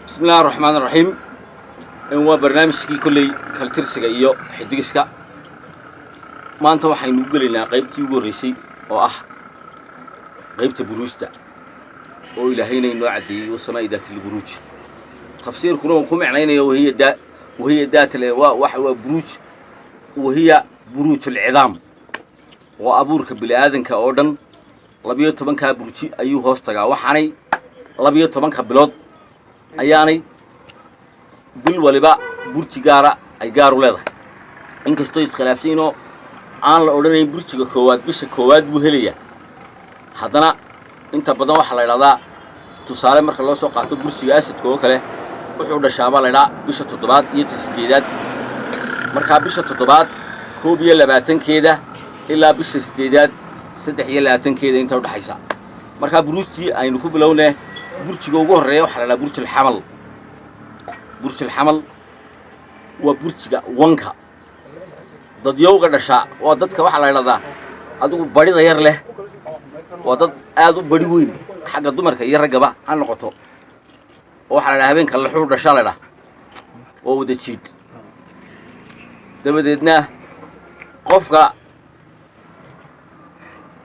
بسم الله الرحمن الرحيم. هو برنامجكي كلي كالترسيغا iyo xidigiska maanta waxaynu galeynaa qaybtii ugu horeysay oo ah qaybta buruusta oo ilaahayna inoo cadeeyay wasana idaatil buruuj tafsiirkuna uu ku macnaynayo wahiya daatil waxa waa buruuj wahiya buruujul cidaam oo abuurka bini'aadanka oo dhan 12 ka buruuji ayuu hoos tagaa waxaanay 12 ka bilood ayaanay bil waliba burji gaara ay gaar u leedahay inkastoo iskhilaafsiino aan la odhanayn burjiga koowaad bisha koowaad buu helaya haddana inta badan waxa la yiraahdaa tusaale marka loo soo qaato burjiga asadka oo kale wuxuu dhashaaba la yiraahdaa bisha 7 iyo 8 marka bisha 7 22keeda ilaa bisha 8 23keeda inta u dhaxaysa marka burujii aynu ku bilownaa burjiga ugu horeeya waxa la yiraahdaa burj الحمل وبرجك وانكا dad yowga dhasha waa dadka waxa la yiraahdaa adigu barida yar leh waa dad aad u bari weyn xagga dumarka iyo ragaba aan noqoto waxa la habeenka la xur dhasha la oo wada jiid dabadeedna qofka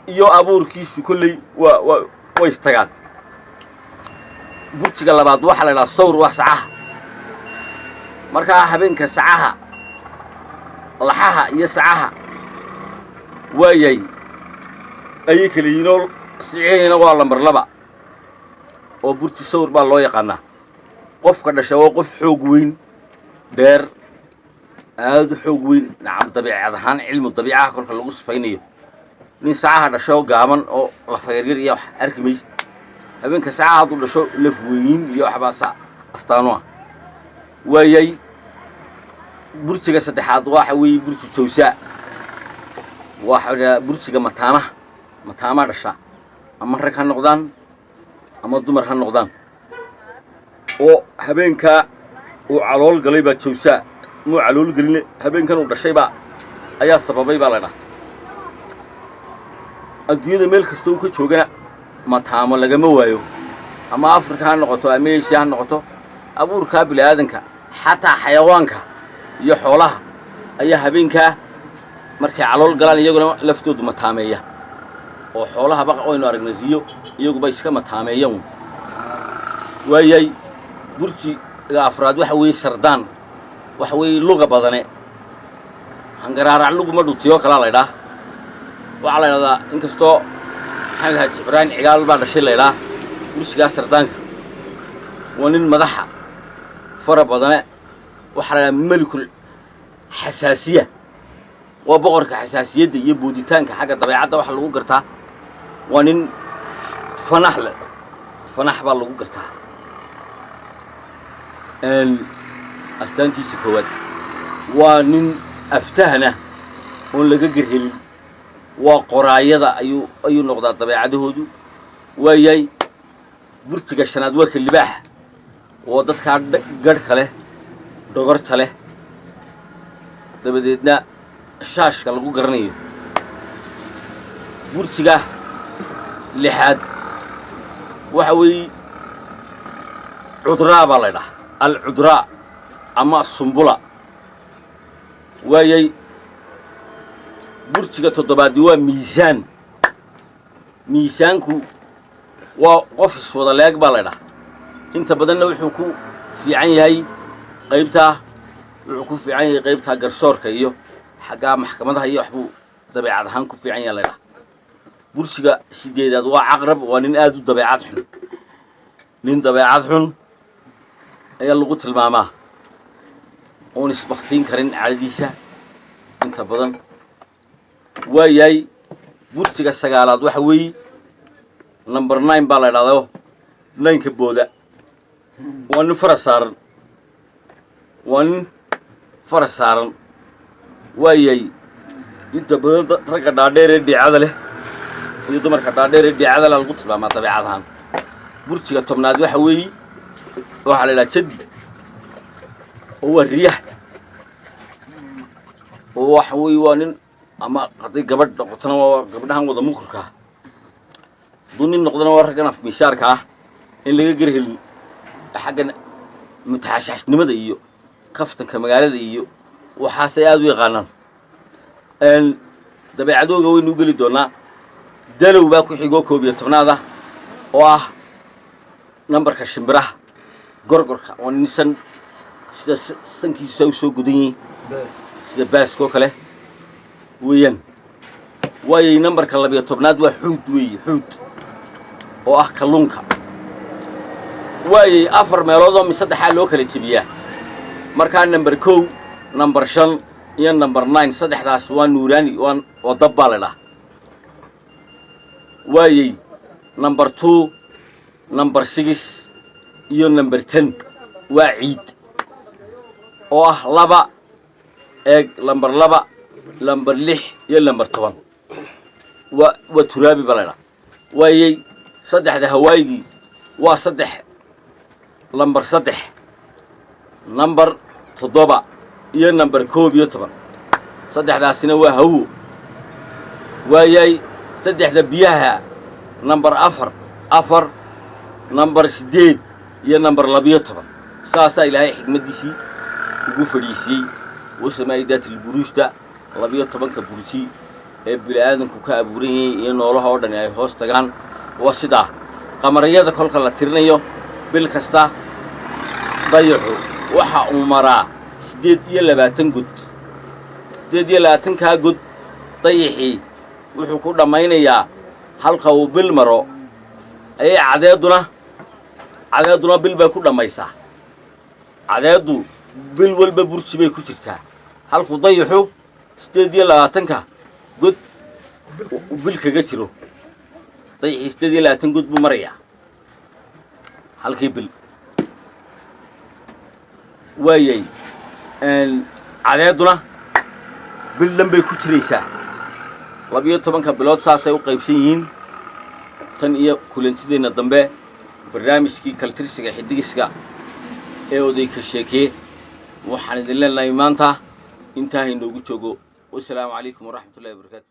iyo abuurkiisu kulli waa istagaan burjiga labaad waxa la yiraahdaa sawr wax sax marka habeenka sacaha laxaha iyo sacaha waayay ay kaliino siciina waa lambar 2 oo burti sawir baa loo yaqaana qofka dhashay oo qof xoog weyn dheer aad xoog weyn nacam dabiicad ahaan cilmu dabiicaha kolka lagu sifaynayo nin sacaha dhashay gaaban oo la fayr iyo wax arkimays habeenka sacaha haduu dhasho laf weyn iyo waxba astaano waayay burjiga saddexaad waxa weey burji tawsa waxa burjiga mataama dhasha ama rag ha noqdaan ama dumar ha noqdaan oo habeenka uu calool galay ba tawsa muu calool galin habeenkan uu dhashay ba ayaa sababay ba la adduunyada meel kasta uu ka joogana mataamo lagama waayo ama Afrika ha noqoto ama Aasiya ha noqoto abuurka bini'aadanka xataa xayawaanka iyo xoolaha ayaa habeenka markay calool galaan iyaguna laftoodu mataameeya oo xoolaha baq oo inoo aragnay iyaguba iska mataameeyaan waayay burjiga afraad waxa weey sardaan waxa weey luga badane hangaraarac lugu ma dhutiyo kala leeyahay waxa la yiraahdaa inkastoo xaga Jibraan cigaal baa dhashay leeyahay burjiga sardaanka wanin madaxa fara badane waxa malikul xasaasiya waa boqorka xasaasiyada iyo booditaanka xagga dabeecadda waxa lagu gartaa waa nin fanax baa lagu gartaa astaantiisa koowaad waa nin aftahana oo laga garhelin waa qoraayada ayuu noqdaa dabeecadahoodu waayay burjiga shanaad waa libaax oo dadka gadh kale dogorta leh dabadeedna shaashka lagu garanayo burjiga lixaad waxa weey cudraa baa la yiraahdaa al-cudraa ama sumbula waayay burjiga toddobaad waa miisaanku waa qof iswada leeg baa la yiraahdaa inta badanna wuxuu ku fiican yahay qaybta wuxuu ku fiican yahay qaybta garsoorka iyo xaga maxkamadaha iyo waxbu dabeecad ahaan ku fiican yahay leeyahay burjiga sideedaad waa aqrab waa nin aad u dabeecad xun ayaa lagu tilmaamaa oo isbaqtiin karin caadiisa inta badan waayay burjiga sagaalaad waxa weey number 9 baa la yiraahdaa 9 ka booda waa nin fara saaran waayay inta badan ragga dhaadheer ee dhicada leh iyo dumarka dhaadheer ee dhicada la lagu tilmaamaa dabeecad ahaan burjiga tobnaad waxa weey waxa la yiraahdaa jadi oo riyaha oo waxa weey waa nin ama haday gabadh noqotana waa gabadhan wada mukurka dunin noqdana waa raggan af mishaarka in laga garhelin xaggan mutaxashashnimada iyo kaftanka magaalada iyo waxaasay aad u yaqaanaan dabeecadooga waynu u geli doonaa dalow baa ku xigoo 11 oo ah nambarka shimbiraha gorgorka oo nisan sida sankiisa soo gudan yihiin sida baaskoo kale weeyaan waayay nambarka 12aad waa xuud weeye xuud oo ah kalluunka waayay 4 meelood oo saddexaa loo kala jebiyaa markaa number 1 number 5 iyo number 9 saddexdaas waa nuuraani oo dabbaa la dhahaa waayay number 2 number 6 iyo number 10 waa ciid oo ah laba eeg number 2 number 6 iyo number 10 waa turaabi balana waayay saddexda hawaayigi waa saddex number 3 number 7 iyo number 11 saddexdaasina waa hawo waayay saddexda biyaha number 4 number 8 iyo number 12 saasa ilaahay xigmadiisii ugu fadhiisay wasamaydaat alburuushta 12ka burji ee bilaadanku ka abuuran yahay iyo noolaha oo dhan ay hoos tagaan waa sida qamariyada kolka la tirinayo bil kasta dayaxu waxa uu maraa 28 god 28 ka god dayaxii wuxuu ku dhamaynayaa halka uu bil maro ay cadeeduna bil bay ku dhamaysaa cadeedu bil walba burji bay ku jirtaa halku dayaxu 28 ka god bil kaga jiro dayaxii 28 god buu marayaa halkii bil waayay cadeeduna bil dhanbay ku jiraysaa 12 bilood saasay u qaybsan yihiin tan iyo kulantideena dambe barnaamijkii kaltirsiga xidigiska ee oday ka sheekay waxaan idin leenahay maanta intaa inoogu joogo والسلام عليكم ورحمة الله وبركاته.